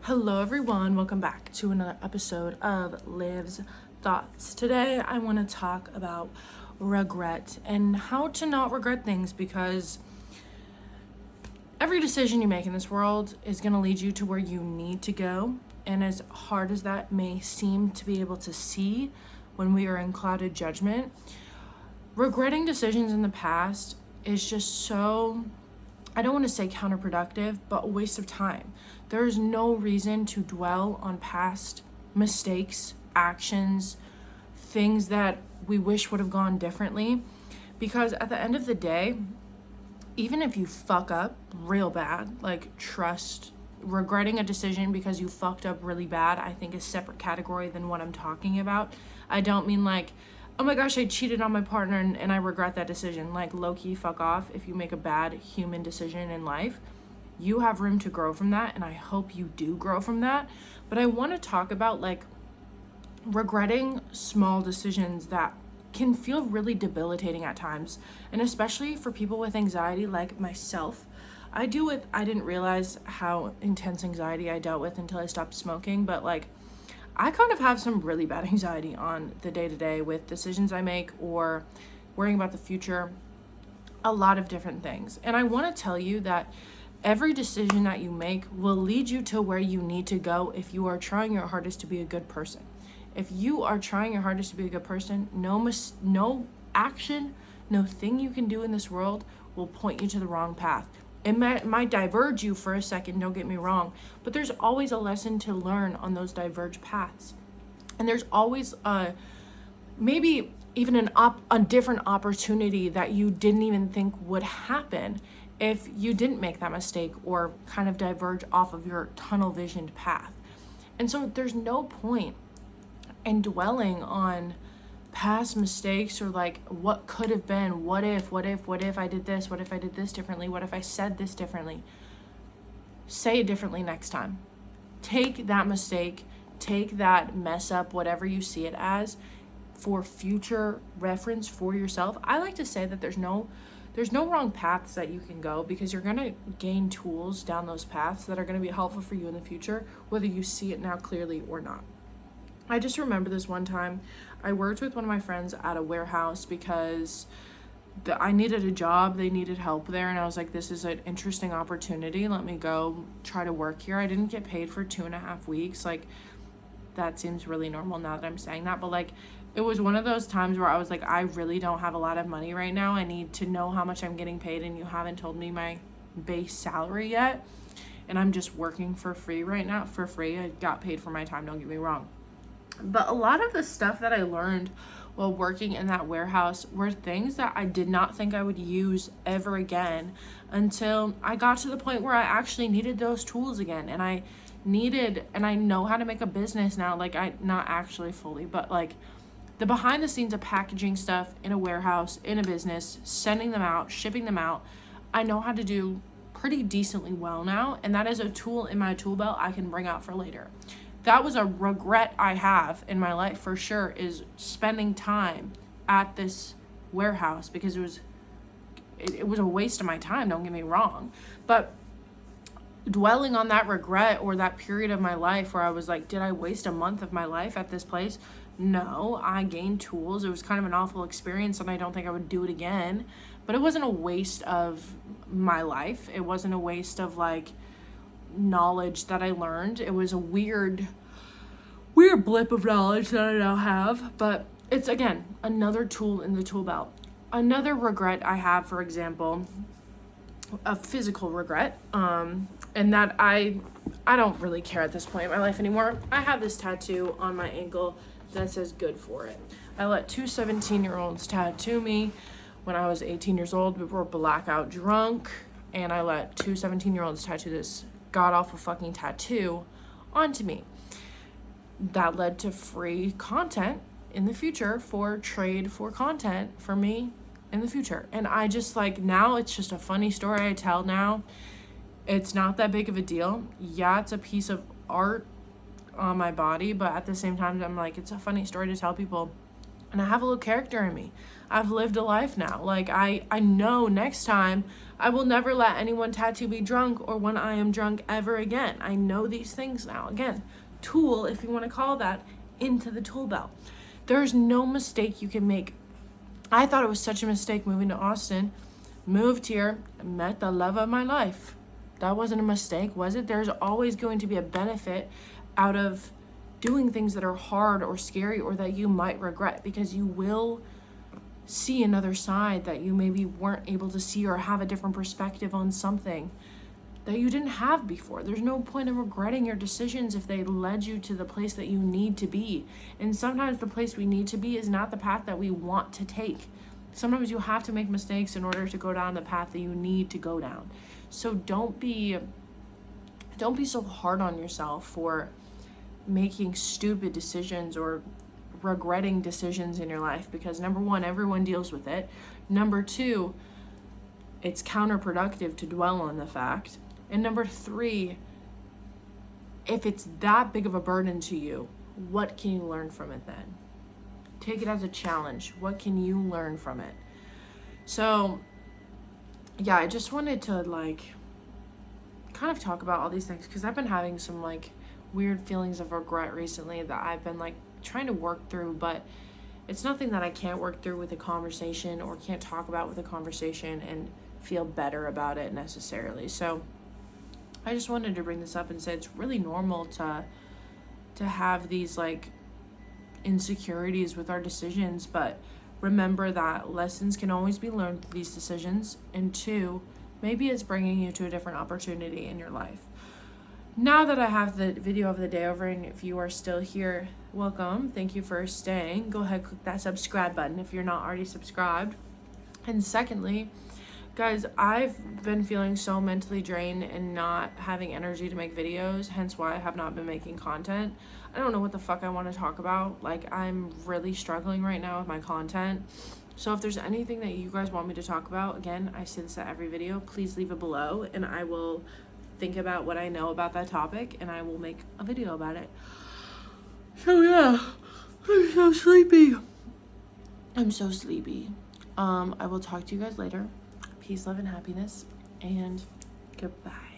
Hello everyone, welcome back to another episode of Liv's Thoughts. Today I want to talk about regret and how to not regret things, because every decision you make in this world is going to lead you to where you need to go. And as hard as that may seem to be able to see when we are in clouded judgment, regretting decisions in the past is just so, I don't want to say counterproductive, but a waste of time. There is no reason to dwell on past mistakes, actions, things that we wish would have gone differently, because at the end of the day, even if you fuck up real bad, like trust, regretting a decision because you fucked up really bad, I think is a separate category than what I'm talking about. I don't mean like, oh my gosh, I cheated on my partner and I regret that decision. Like, low-key, fuck off. If you make a bad human decision in life, you have room to grow from that, and I hope you do grow from that. But I want to talk about like regretting small decisions that can feel really debilitating at times, and especially for people with anxiety like myself. I didn't realize how intense anxiety I dealt with until I stopped smoking, but like I kind of have some really bad anxiety on the day-to-day with decisions I make or worrying about the future, a lot of different things. And I want to tell you that every decision that you make will lead you to where you need to go if you are trying your hardest to be a good person. If you are trying your hardest to be a good person, no action, no thing you can do in this world will point you to the wrong path. It might diverge you for a second, don't get me wrong, but there's always a lesson to learn on those diverged paths. And there's always maybe even a different opportunity that you didn't even think would happen if you didn't make that mistake or kind of diverge off of your tunnel visioned path. And so there's no point in dwelling on past mistakes or like what could have been, what if I did this, what if I did this differently, what if I said this differently. Say it differently next time. Take that mistake, take that mess up, whatever you see it as, for future reference for yourself. I like to say that there's no wrong paths that you can go, because you're going to gain tools down those paths that are going to be helpful for you in the future, whether you see it now clearly or not. I just remember this one time I worked with one of my friends at a warehouse because I needed a job. They needed help there. And I was like, this is an interesting opportunity. Let me go try to work here. I didn't get paid for 2.5 weeks. Like, that seems really normal now that I'm saying that. But like, it was one of those times where I was like, I really don't have a lot of money right now. I need to know how much I'm getting paid. And you haven't told me my base salary yet. And I'm just working for free right now. For free. I got paid for my time. Don't get me wrong. But a lot of the stuff that I learned while working in that warehouse were things that I did not think I would use ever again until I got to the point where I actually needed those tools again. And I know how to make a business now. Like, not actually fully, but like the behind the scenes of packaging stuff in a warehouse, in a business, sending them out, shipping them out, I know how to do pretty decently well now. And that is a tool in my tool belt I can bring out for later. That was a regret I have in my life for sure, is spending time at this warehouse, because it was a waste of my time, don't get me wrong. But dwelling on that regret or that period of my life where I was like, did I waste a month of my life at this place? No, I gained tools. It was kind of an awful experience and I don't think I would do it again. But it wasn't a waste of my life. It wasn't a waste of like knowledge that I learned. It was a weird blip of knowledge that I now have, but it's, again, another tool in the tool belt. Another regret I have, for example, a physical regret, and that I don't really care at this point in my life anymore. I have this tattoo on my ankle that says "good for it." I let two 17-year-olds tattoo me when I was 18 years old. We were blackout drunk, and I let two 17-year-olds tattoo this god-awful fucking tattoo onto me. That led to free content in the future for trade for content for me in the future. And I just like, now it's just a funny story I tell now. It's not that big of a deal. Yeah, it's a piece of art on my body, but at the same time, I'm like, it's a funny story to tell people. And I have a little character in me. I've lived a life now. Like, I know next time I will never let anyone tattoo me drunk or when I am drunk ever again. I know these things now. Again, tool, if you want to call that, into the tool belt. There's no mistake you can make. I thought it was such a mistake moving to Austin. Moved here, met the love of my life. That wasn't a mistake, was it? There's always going to be a benefit out of doing things that are hard or scary or that you might regret, because you will see another side that you maybe weren't able to see, or have a different perspective on something that you didn't have before. There's no point in regretting your decisions if they led you to the place that you need to be. And sometimes the place we need to be is not the path that we want to take. Sometimes you have to make mistakes in order to go down the path that you need to go down. So don't be so hard on yourself for making stupid decisions or regretting decisions in your life, because number one, everyone deals with it. Number two, it's counterproductive to dwell on the fact. And number three, if it's that big of a burden to you, what can you learn from it then? Take it as a challenge. What can you learn from it? So yeah, I just wanted to kind of talk about all these things, because I've been having some weird feelings of regret recently that I've been trying to work through, but it's nothing that I can't work through with a conversation or can't talk about with a conversation and feel better about it necessarily. So I just wanted to bring this up and say it's really normal to have these insecurities with our decisions, but remember that lessons can always be learned through these decisions, and two, maybe it's bringing you to a different opportunity in your life. Now that I have the video of the day over, and if you are still here, welcome. Thank you for staying. Go ahead, click that subscribe button if you're not already subscribed. And secondly, guys, I've been feeling so mentally drained and not having energy to make videos, hence why I have not been making content. I don't know what the fuck I want to talk about. I'm really struggling right now with my content. So if there's anything that you guys want me to talk about, again, I say this at every video, please leave it below and I will think about what I know about that topic and I will make a video about it. So yeah, I'm so sleepy. I will talk to you guys later. Peace, love, and happiness, and goodbye.